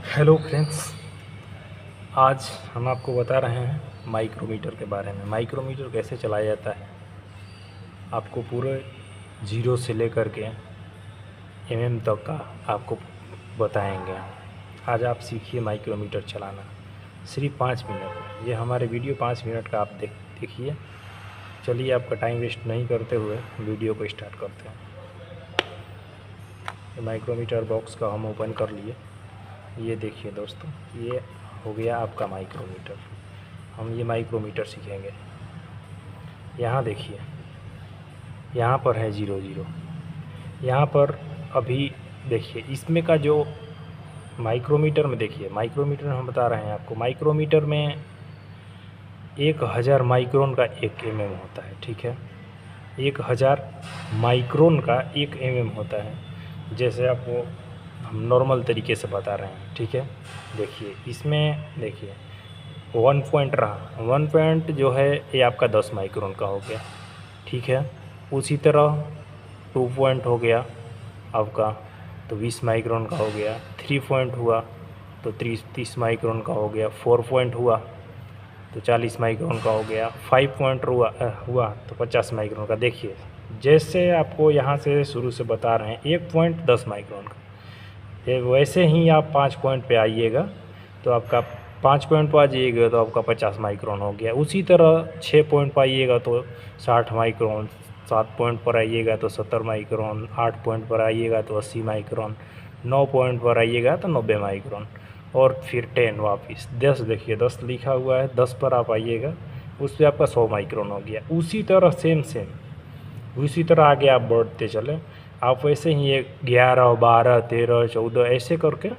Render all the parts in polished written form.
Hello friends, आज हम आपको बता रहे हैं माइक्रोमीटर के बारे में। माइक्रोमीटर कैसे चलाया जाता है, आपको पूरे जीरो से लेकर के एमएम तक का आपको बताएंगे। आज आप सीखिए माइक्रोमीटर चलाना सिर्फ 5 मिनट में। ये हमारे वीडियो 5 मिनट का आप देखिए। चलिए, आपका टाइम वेस्ट नहीं करते हुए वीडियो को स्टार्ट करते हैं। माइक्रोमीटर बॉक्स का हम ओपन कर लिए। ये देखिए दोस्तों, ये हो गया आपका माइक्रोमीटर। हम ये माइक्रोमीटर सीखेंगे। यहाँ देखिए, यहाँ पर है 0 0। यहाँ पर अभी देखिए, इसमें का जो माइक्रोमीटर में देखिए, माइक्रोमीटर हम बता रहे हैं आपको। माइक्रोमीटर में 1000 माइक्रोन का 1 mm होता है, ठीक है। 1000 माइक्रोन का 1 mm होता है। जैसे आपको हम नॉर्मल तरीके से बता रहे हैं, ठीक है। देखिए, इसमें देखिए 1 पॉइंट रहा। 1 पॉइंट जो है ये आपका 10 माइक्रोन का हो गया, ठीक है। उसी तरह 2 पॉइंट हो गया आपका, तो 20 माइक्रोन का हो गया। 3 पॉइंट हुआ तो 30 माइक्रोन का हो गया। 4 पॉइंट हुआ तो 40 माइक्रोन का हो गया। 5 पॉइंट हुआ तो 50 माइक्रोन का। देखिए, जैसे आपको यहाँ से शुरू से बता रहे हैं 1 पॉइंट 10 माइक्रोन का, ये वैसे ही आप 5 पॉइंट पे आइएगा तो आपका 5 पॉइंट पर आ जाइएगा तो आपका 50 माइक्रोन हो गया। उसी तरह 6 पॉइंट पर आइएगा तो 60 माइक्रोन, 7 पॉइंट पर आइएगा तो 70 माइक्रोन, 8 पॉइंट पर आइएगा तो 80 माइक्रोन, 9 पॉइंट पर आइएगा तो 90 माइक्रोन, और फिर 10 वापस 10। देखिए 10 लिखा हुआ है, 10 पर आप आइएगा, उस पर आपका 100 माइक्रोन हो गया। उसी तरह सेम उसी तरह आगे आप बढ़ते चले। आप वैसे ही 11 12 13 14 ऐसे करके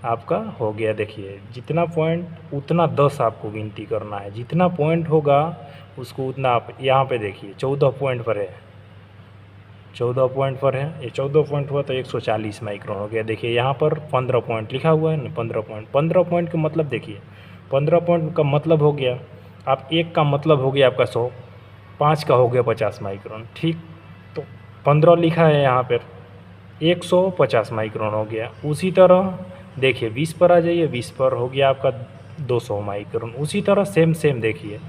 आपका हो गया। देखिए, जितना पॉइंट उतना 10 आपको गिनती करना है। जितना पॉइंट होगा उसको उतना आप यहाँ पे देखिए 14 पॉइंट पर है, 14 पॉइंट पर है। ये 14 पॉइंट हुआ तो 140 माइक्रोन हो गया। देखिए यहाँ पर 15 पॉइंट लिखा हुआ है ना, 15 पॉइंट का मतलब देखिए, 15 पॉइंट का मतलब हो गया, आप एक का मतलब हो गया आपका 100, 5 का हो गया 50 माइक्रोन, ठीक। तो 15 लिखा है यहाँ पर, 150 माइक्रोन हो गया। उसी तरह देखिए 20 पर आ जाइए, 20 पर हो गया आपका 200 माइक्रोन। उसी तरह सेम देखिए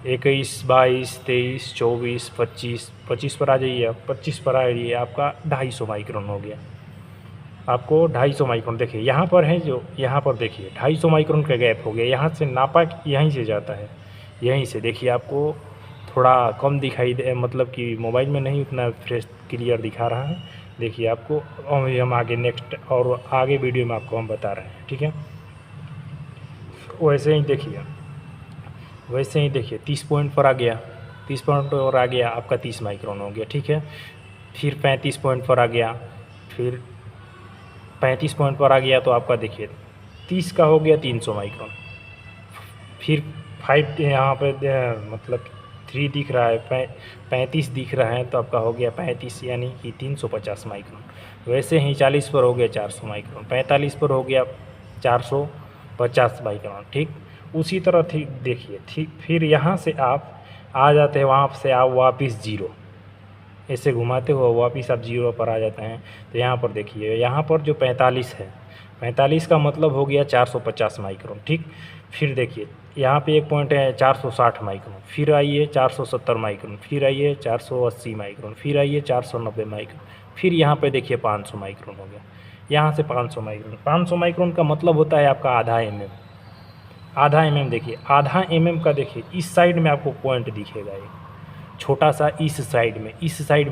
21 22 23 24 25, 25 पर आ जाइए आप, 25 पर आ जाइए, आपका 250 माइक्रोन हो गया। आपको 250 माइक्रोन देखिए यहाँ पर है, जो यहाँ पर देखिए 250 माइक्रोन का गैप हो गया। यहाँ से नापा यहीं से जाता है, यहीं से देखिए। आपको थोड़ा कम दिखाई दे, मतलब कि मोबाइल में नहीं उतना फ्रेश क्लियर दिखा रहा है। देखिए आपको हम आगे नेक्स्ट और आगे वीडियो में आपको हम बता रहे हैं, ठीक है। वैसे ही देखिए 30 पॉइंट पर आ गया, 30 पॉइंट पर आ गया आपका 30 माइक्रोन हो गया, ठीक है। फिर 35 पॉइंट पर आ गया, फिर 35 पॉइंट पर आ गया तो आपका देखिए 30 का हो गया 300 माइक्रोन। फिर 5 यहाँ पे मतलब 3 दिख रहा है, 35 दिख रहा है तो आपका हो गया 35, यानी कि 350 माइक्रोन। वैसे ही 40 पर हो गया 400 माइक्रोन, 45 पर हो गया 450 माइक्रोन, ठीक। उसी तरह ठीक देखिए, ठीक। फिर यहाँ से आप आ जाते हैं, वहाँ से आप वापस 0 ऐसे घुमाते हुए वापस आप 0 पर आ जाते हैं। तो यहाँ पर देखिए, यहाँ पर जो 45 है, 45 का मतलब हो गया 450 माइक्रोन, ठीक। फिर देखिए यहाँ पे एक पॉइंट है 460 माइक्रोन, फिर आइए 470 माइक्रोन, फिर आइए 480 माइक्रोन, फिर आइए 490 माइक्रोन, फिर यहाँ पे देखिए 500 माइक्रोन हो गया। यहाँ से 500 माइक्रोन, 500 माइक्रोन का मतलब होता है आपका आधा mm। आधा mm देखिए, आधा mm का देखिए इस साइड में आपको पॉइंट दिखेगा, एक छोटा सा इस साइड में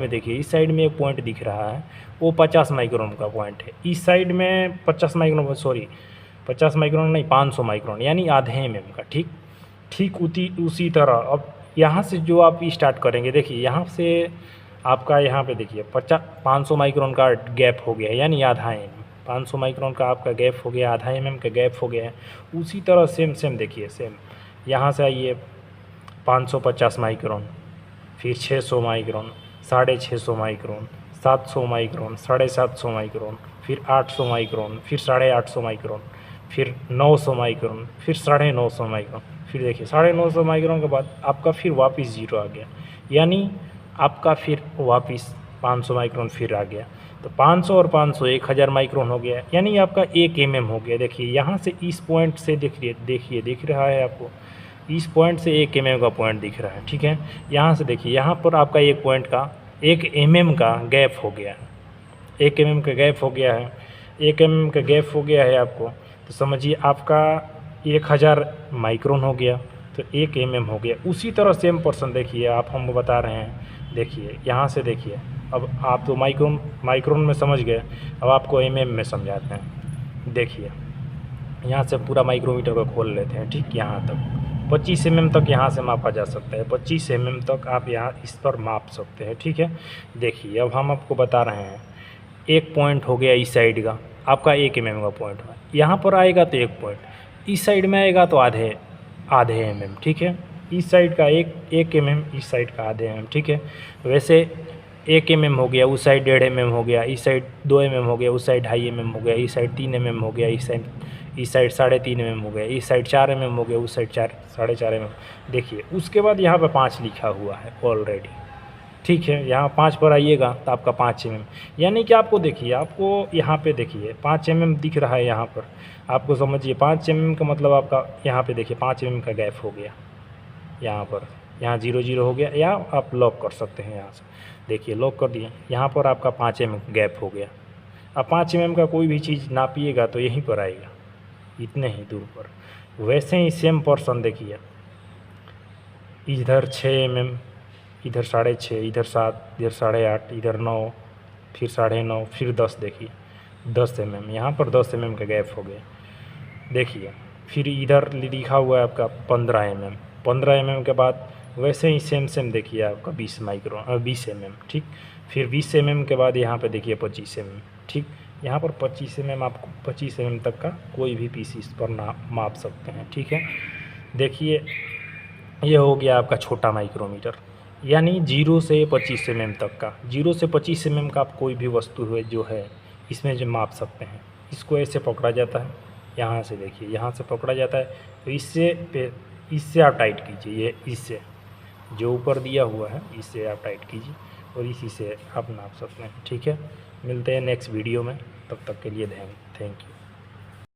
देखिए, इस साइड में एक पॉइंट दिख रहा है, वो 50 माइक्रोन का पॉइंट है। इस साइड में 50 माइक्रोन, सॉरी 50 माइक्रोन नहीं, 500 माइक्रोन, यानी आधे mm का, ठीक। ठीक उसी तरह अब यहाँ से जो आप स्टार्ट करेंगे, देखिए यहाँ से आपका यहाँ पे देखिए 500 माइक्रोन का गैप हो गया है, यानी आधा mm। 500 माइक्रोन का आपका गैप हो गया, आधा mm का गैप हो गया है। उसी तरह सेम देखिए, सेम यहाँ से आइए 550 माइक्रोन, फिर 600 माइक्रोन, 650 माइक्रोन, 700 माइक्रोन, 750 माइक्रोन, फिर 800 माइक्रोन, फिर 850 माइक्रोन, फिर 900 माइक्रोन, फिर 950 माइक्रोन। फिर देखिए 950 माइक्रोन के बाद आपका फिर वापस 0 आ गया, यानी आपका फिर वापस 500 माइक्रोन फिर आ गया। तो तो 500 और 500 1000 माइक्रोन हो गया, यानी आपका 1 mm हो गया। देखिए यहाँ से इस पॉइंट से देखिए दिख रहा है आपको, इस पॉइंट से 1 mm का पॉइंट दिख रहा है, ठीक है। यहाँ से देखिए, यहाँ पर आपका एक पॉइंट का 1 mm का गैप हो गया है, 1 mm का गैप हो गया है, 1 mm का गैप हो गया है आपको, तो समझिए आपका 1000 माइक्रोन हो गया, तो 1 mm हो गया। उसी तरह सेम पर्सन देखिए आप, हम बता रहे हैं, देखिए यहाँ से देखिए, अब आप तो माइक्रोन में समझ गए, अब आपको mm में समझाते हैं। देखिए यहाँ से पूरा माइक्रोमीटर को खोल लेते हैं, ठीक, यहाँ तक 25 mm तक यहाँ से मापा जा सकता है, 25 mm तक आप यहाँ इस पर माप सकते हैं, ठीक है। देखिए अब हम आपको बता रहे हैं, एक पॉइंट हो गया इस साइड का, आपका 1 mm का पॉइंट है, यहाँ पर आएगा तो एक पॉइंट, इस साइड में आएगा तो आधे mm, ठीक है। इस साइड का एक mm, इस साइड का आधे mm, ठीक है। वैसे 1 mm हो गया, उस साइड 1.5 mm हो गया, इस साइड 2 mm हो गया, उस साइड 2.5 mm हो गया, इस साइड 3 mm हो गया, इस साइड 3.5 mm हो गया, इस साइड 4 mm हो गया, उस साइड 4.5 mm। देखिए उसके बाद यहाँ पे 5 लिखा हुआ है ऑलरेडी, ठीक है। यहाँ 5 पर आइएगा तो आपका 5 mm, यानी कि आपको देखिए, आपको यहाँ पे देखिए 5 mm दिख रहा है यहाँ पर, आपको समझिए 5 mm का मतलब आपका यहाँ पे देखिए 5 mm का गैप हो गया यहाँ पर, यहाँ 0 0 हो गया, या आप लॉक कर सकते हैं यहाँ से, देखिए लॉक कर दिए, यहाँ पर आपका 5 mm गैप हो गया। अब 5 mm का कोई भी चीज़ नापिएगा तो यहीं पर आएगा, इतने ही दूर पर। वैसे ही सेम पर्सन देखिए, इधर 6 mm, इधर 6.5, इधर 7, इधर 8.5, इधर 9, फिर 9.5, फिर 10, देखिए 10 mm, यहाँ पर 10 mm का गैप हो गया। देखिए फिर इधर लिखा हुआ है आपका 15 mm, 15 mm के बाद वैसे ही सेम देखिए आपका 20 mm, ठीक। फिर 20 mm के बाद यहाँ पे देखिए 25 mm, ठीक। यहाँ पर 25 mm, आपको 25 mm तक का कोई भी पीस इस पर माप सकते हैं, ठीक है। देखिए ये हो गया आपका छोटा माइक्रोमीटर, यानी 0 से 25 mm तक का, 0 से 25 mm का आप कोई भी वस्तु है जो है इसमें जो माप सकते हैं। इसको ऐसे पकड़ा जाता है, यहाँ से देखिए, यहाँ से पकड़ा जाता है, तो इससे आप टाइट कीजिए, ये इससे जो ऊपर दिया हुआ है इससे आप टाइट कीजिए और इसी से आप नाप सकते हैं, ठीक है। मिलते हैं नेक्स्ट वीडियो में, तब तक के लिए थैंक यू।